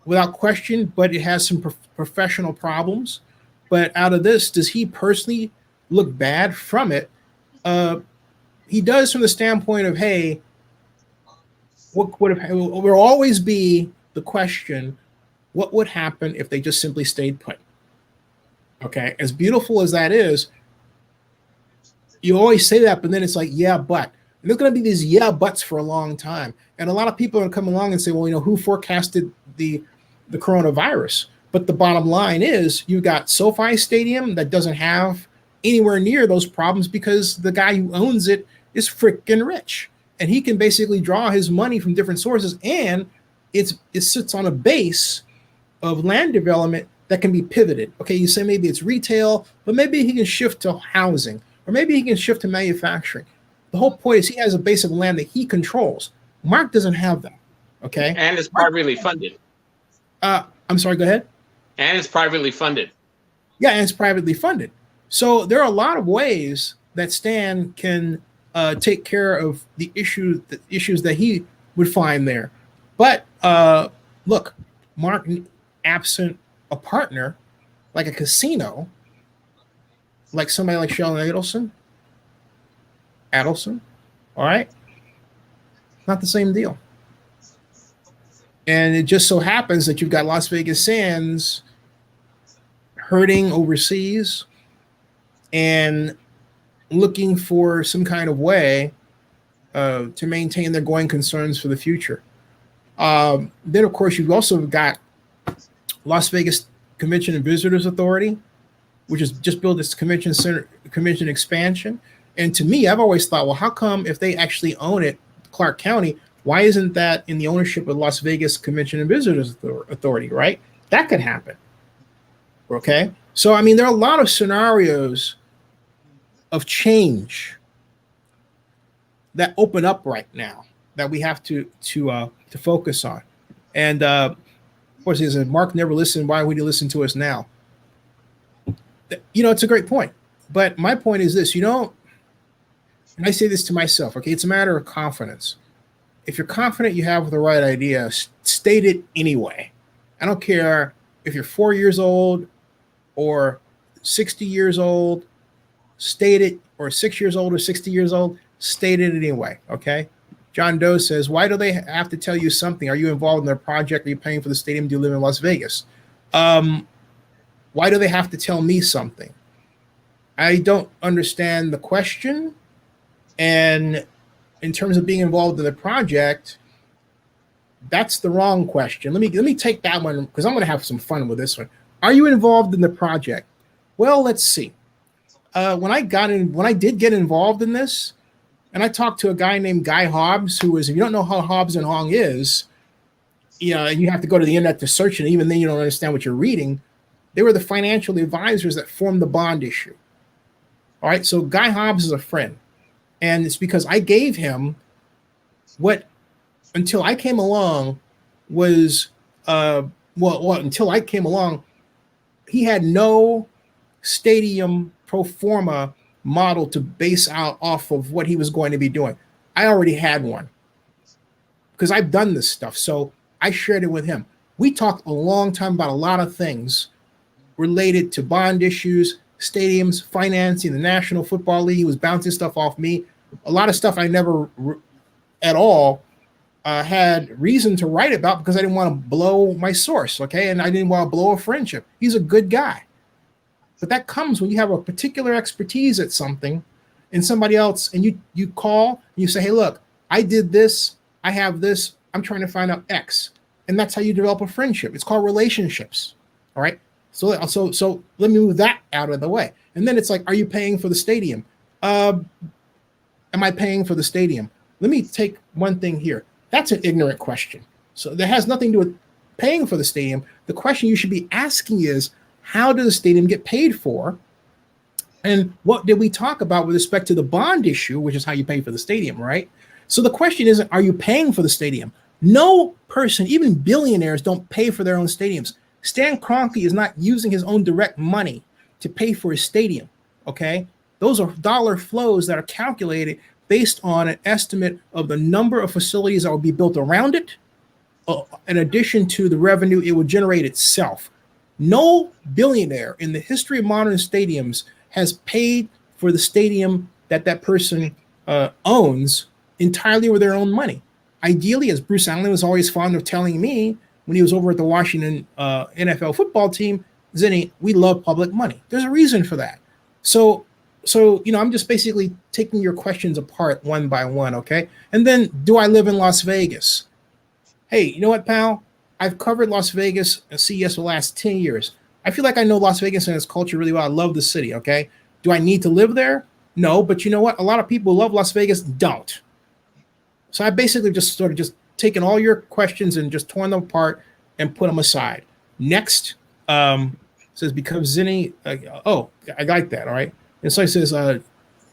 without question, but it has some professional problems. But out of this, does he personally look bad from it? He does from the standpoint of, hey, what would have, will always be the question, what would happen if they just simply stayed put? Okay, as beautiful as that is, you always say that, but then it's like, yeah, but. And there's going to be these yeah, buts for a long time. And a lot of people are going to come along and say, well, you know, who forecasted the coronavirus? But the bottom line is you got SoFi Stadium that doesn't have anywhere near those problems because the guy who owns it is freaking rich. And he can basically draw his money from different sources. And it sits on a base of land development that can be pivoted. Okay, you say maybe it's retail, but maybe he can shift to housing, or maybe he can shift to manufacturing. The whole point is he has a base of land that he controls. Mark doesn't have that. Okay, and it's privately funded. I'm sorry. Go ahead. And it's privately funded. Yeah, and it's privately funded. So there are a lot of ways that Stan can take care of the issues that he would find there. But look, Mark, absent a partner like a casino, like somebody like Sheldon Adelson, all right, not the same deal. And it just so happens that you've got Las Vegas Sands hurting overseas and looking for some kind of way to maintain their going concerns for the future. Then, of course, you've also got Las Vegas Convention and Visitors Authority, which has just built its convention center, convention expansion. And to me, I've always thought, well, how come if they actually own it, Clark County, why isn't that in the ownership of Las Vegas Convention and Visitors Authority, right? That could happen. Okay. So, I mean, there are a lot of scenarios of change that open up right now that we have to focus on. And of course, he said, Mark never listened. Why would he listen to us now? You know, it's a great point. But my point is this, you know, and I say this to myself, okay, it's a matter of confidence. If you're confident you have the right idea, state it anyway. I don't care if you're 4 years old or 60 years old, state it, or 6 years old or 60 years old, state it anyway, okay? John Doe says, why do they have to tell you something? Are you involved in their project? Are you paying for the stadium? Do you live in Las Vegas? Why do they have to tell me something? I don't understand the question. And in terms of being involved in the project, that's the wrong question. Let me take that one because I'm going to have some fun with this one. Are you involved in the project? Well, let's see. When I did get involved in this, and I talked to a guy named Guy Hobbs, who is, if you don't know how Hobbs and Hong is, you know, you have to go to the internet to search it. Even then, you don't understand what you're reading. They were the financial advisors that formed the bond issue. All right, so Guy Hobbs is a friend. And it's because I gave him what, until I came along, was, until I came along, he had no stadium pro forma model to base out off of what he was going to be doing. I already had one because I've done this stuff. So I shared it with him. We talked a long time about a lot of things related to bond issues, stadiums, financing, the National Football League. He was bouncing stuff off me. A lot of stuff I never at all had reason to write about because I didn't want to blow my source, okay? And I didn't want to blow a friendship. He's a good guy. But that comes when you have a particular expertise at something and somebody else, and you call, and you say, hey, look, I did this, I have this, I'm trying to find out X. And that's how you develop a friendship. It's called relationships, all right? So let me move that out of the way. And then it's like, are you paying for the stadium? Am I paying for the stadium? Let me take one thing here. That's an ignorant question. So that has nothing to do with paying for the stadium. The question you should be asking is, how does the stadium get paid for? And what did we talk about with respect to the bond issue, which is how you pay for the stadium, right? So the question isn't, are you paying for the stadium? No person, even billionaires, don't pay for their own stadiums. Stan Kroenke is not using his own direct money to pay for his stadium, okay? Those are dollar flows that are calculated based on an estimate of the number of facilities that will be built around it, in addition to the revenue it will generate itself. No billionaire in the history of modern stadiums has paid for the stadium that person owns entirely with their own money. Ideally, as Bruce Allen was always fond of telling me when he was over at the Washington NFL football team, Zinni, we love public money. There's a reason for that. So I'm just basically taking your questions apart one by one, okay? And then, do I live in Las Vegas? Hey, you know what, pal? I've covered Las Vegas and CES for the last 10 years. I feel like I know Las Vegas and its culture really well. I love the city, okay? Do I need to live there? No, but you know what? A lot of people who love Las Vegas don't. So I basically just sort of just taken all your questions and just torn them apart and put them aside. Next, says, because Zinni, I like that, all right? And so he says,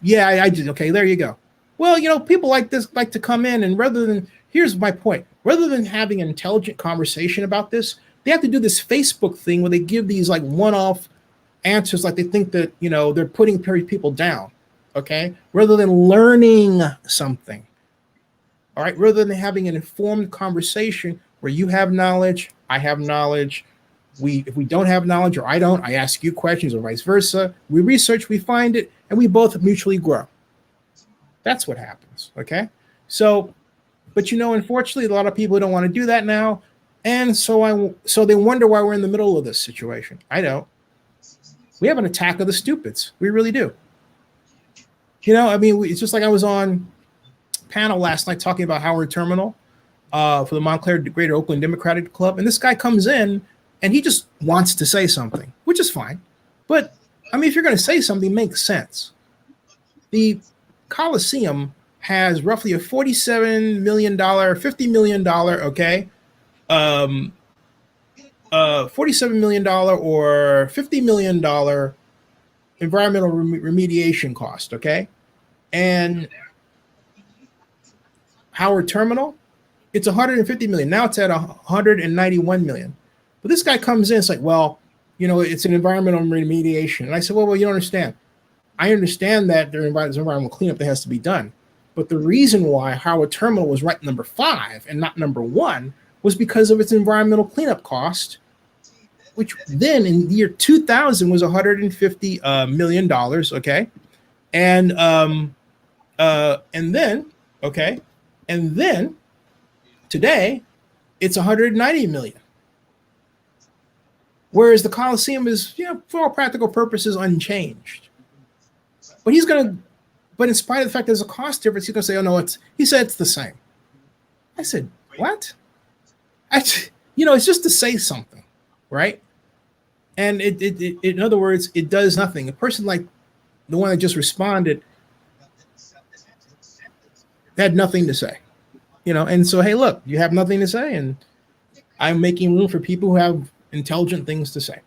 yeah, I just, okay, there you go. Well, people like this like to come in, and here's my point. Rather than having an intelligent conversation about this, they have to do this Facebook thing where they give these like one-off answers, like they think that, they're putting people down, okay? Rather than learning something, all right? Rather than having an informed conversation where you have knowledge, I have knowledge, if we don't have knowledge or I don't, I ask you questions or vice versa. We research, we find it, and we both mutually grow. That's what happens, okay? So, but unfortunately, a lot of people don't want to do that now, and so they wonder why we're in the middle of this situation. I don't. We have an attack of the stupids. We really do. It's just like I was on a panel last night talking about Howard Terminal for the Montclair Greater Oakland Democratic Club, and this guy comes in and he just wants to say something, which is fine. But if you're going to say something, it makes sense. The Coliseum has roughly a $47 million, $50 million, okay, $47 million or $50 million environmental remediation cost, okay? And Howard Terminal, it's $150 million. Now it's at $191 million. But this guy comes in, it's like, well, it's an environmental remediation. And I said, well, you don't understand. I understand that there's environmental cleanup that has to be done. But the reason why Howard Terminal was ranked number 5 and not number 1 was because of its environmental cleanup cost, which then in the year 2000 was $150 million, okay? And then today it's $190 million. Whereas the Coliseum is, for all practical purposes, unchanged. But but in spite of the fact there's a cost difference, he's going to say, oh no, he said it's the same. I said, what? It's just to say something, right? And it in other words, it does nothing. A person like the one that just responded had nothing to say, and so, hey, look, you have nothing to say, and I'm making room for people who have intelligent things to say.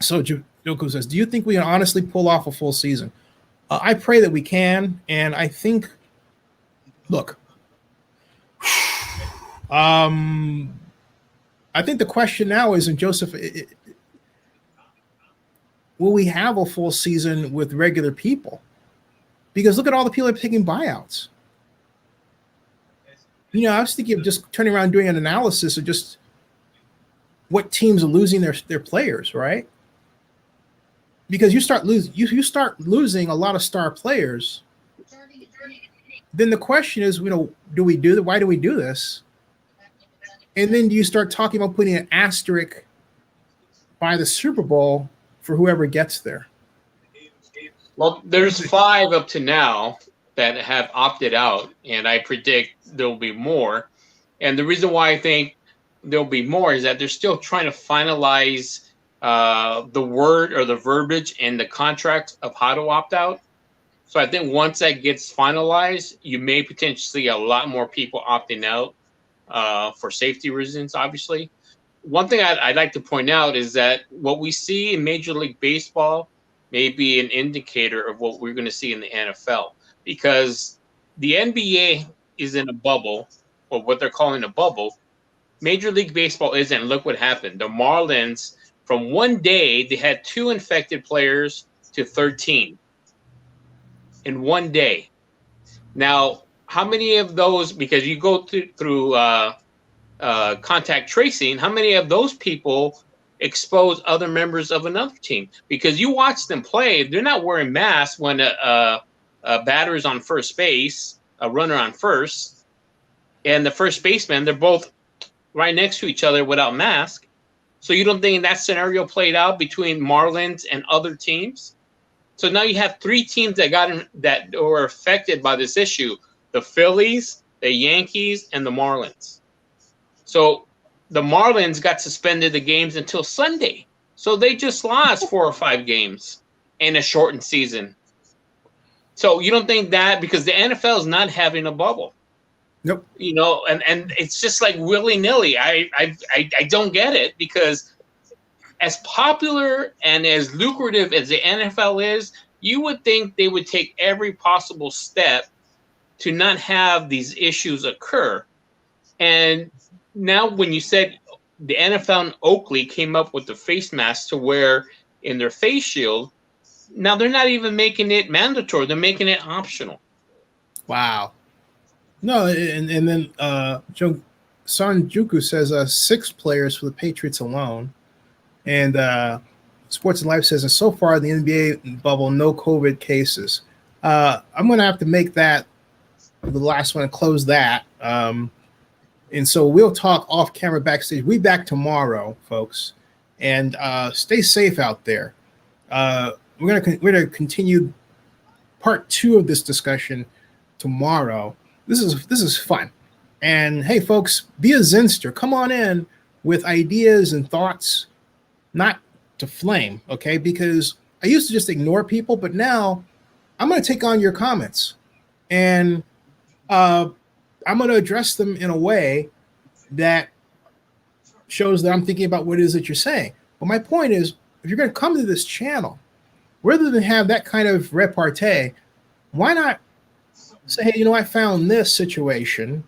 So Joko says, do you think we can honestly pull off a full season? I pray that we can, and I think, look, I think the question now is, and Joseph, will we have a full season with regular people? Because look at all the people that are taking buyouts. I was thinking of just turning around and doing an analysis of just what teams are losing their players, right? Because you start losing a lot of star players, then the question is, do we do that? Why do we do this? And then you start talking about putting an asterisk by the Super Bowl for whoever gets there. Well, there's 5 up to now that have opted out, and I predict there'll be more. And the reason why I think there'll be more is that they're still trying to finalize the word or the verbiage in the contract of how to opt out. So I think once that gets finalized, you may potentially see a lot more people opting out for safety reasons, obviously. One thing I'd like to point out is that what we see in Major League Baseball may be an indicator of what we're going to see in the NFL, because the NBA is in a bubble, or what they're calling a bubble. Major League Baseball isn't. Look what happened. The Marlins, from one day, they had 2 infected players to 13 in one day. Now, how many of those, because you go through contact tracing, how many of those people expose other members of another team? Because you watch them play, they're not wearing masks when a batter's on first base, a runner on first, and the first baseman, they're both right next to each other without mask. So you don't think that scenario played out between Marlins and other teams? So now you have 3 teams that were affected by this issue: the Phillies, the Yankees, and the Marlins. So the Marlins got suspended the games until Sunday. So they just lost 4 or 5 games in a shortened season. So you don't think that, because the NFL is not having a bubble? Nope. And it's just like willy-nilly. I don't get it, because as popular and as lucrative as the NFL is, you would think they would take every possible step to not have these issues occur. And now when you said the NFL and Oakley came up with the face mask to wear in their face shield, now they're not even making it mandatory. They're making it optional. Wow. No, and then Sanjuku says 6 players for the Patriots alone. And Sports and Life says, so far in the NBA bubble, no COVID cases. I'm going to have to make that the last one and close that. And so we'll talk off camera backstage. We'll be back tomorrow, folks. And stay safe out there. We're gonna continue part 2 of this discussion tomorrow. This is fun. And hey, folks, be a Zenster. Come on in with ideas and thoughts, not to flame, okay? Because I used to just ignore people, but now I'm going to take on your comments, and I'm going to address them in a way that shows that I'm thinking about what it is that you're saying. But my point is, if you're going to come to this channel, rather than have that kind of repartee, why not say, hey, I found this situation.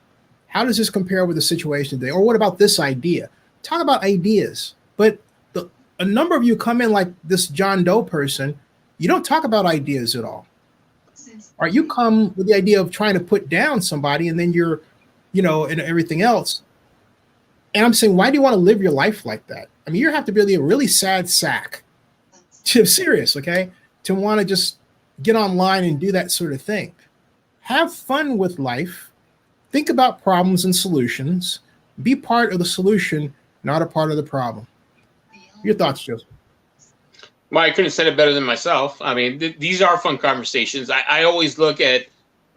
How does this compare with the situation today? Or what about this idea? Talk about ideas. But a number of you come in like this John Doe person. You don't talk about ideas at all. Or you come with the idea of trying to put down somebody, and then you're, and everything else. And I'm saying, why do you want to live your life like that? I mean, you have to be a really sad sack. I'm serious, okay? To want to just get online and do that sort of thing. Have fun with life. Think about problems and solutions. Be part of the solution, not a part of the problem. Your thoughts, Joseph? Well, I couldn't have said it better than myself. I mean, these are fun conversations. I always look at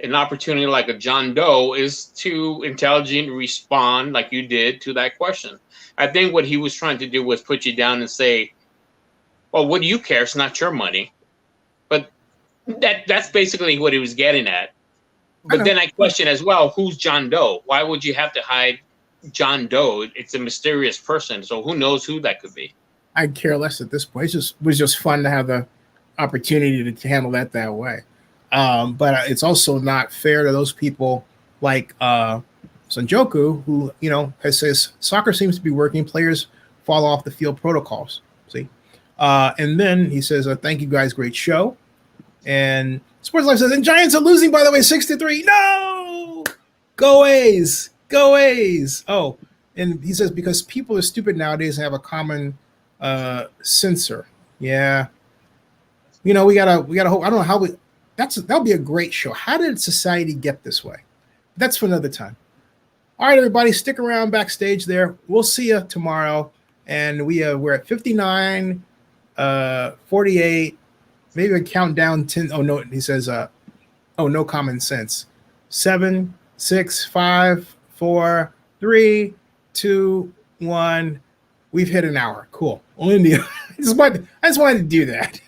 an opportunity like a John Doe is to intelligently respond like you did to that question. I think what he was trying to do was put you down and say, well, what do you care? It's not your money. But that's basically what he was getting at. But then I question as well, who's John Doe? Why would you have to hide John Doe? It's a mysterious person, so who knows who that could be? I care less at this point. It was just fun to have the opportunity to handle that way. But it's also not fair to those people like Sanjoku, who says soccer seems to be working. Players fall off the field protocols. See, and then he says, "Thank you guys, great show." And Sports Life says, "And Giants are losing, by the way, 6-3. No, go A's, go A's." Oh, and he says because people are stupid nowadays and have a common censor. Yeah, we gotta hope. I don't know how that'll be a great show. How did society get this way? That's for another time. All right, everybody, stick around backstage there. We'll see you tomorrow. And we're at 59, 48. Maybe we count down 10. Oh no, he says no common sense. 7, 6, 5, 4, 3, 2, 1. We've hit an hour. Cool. Only I just wanted to do that.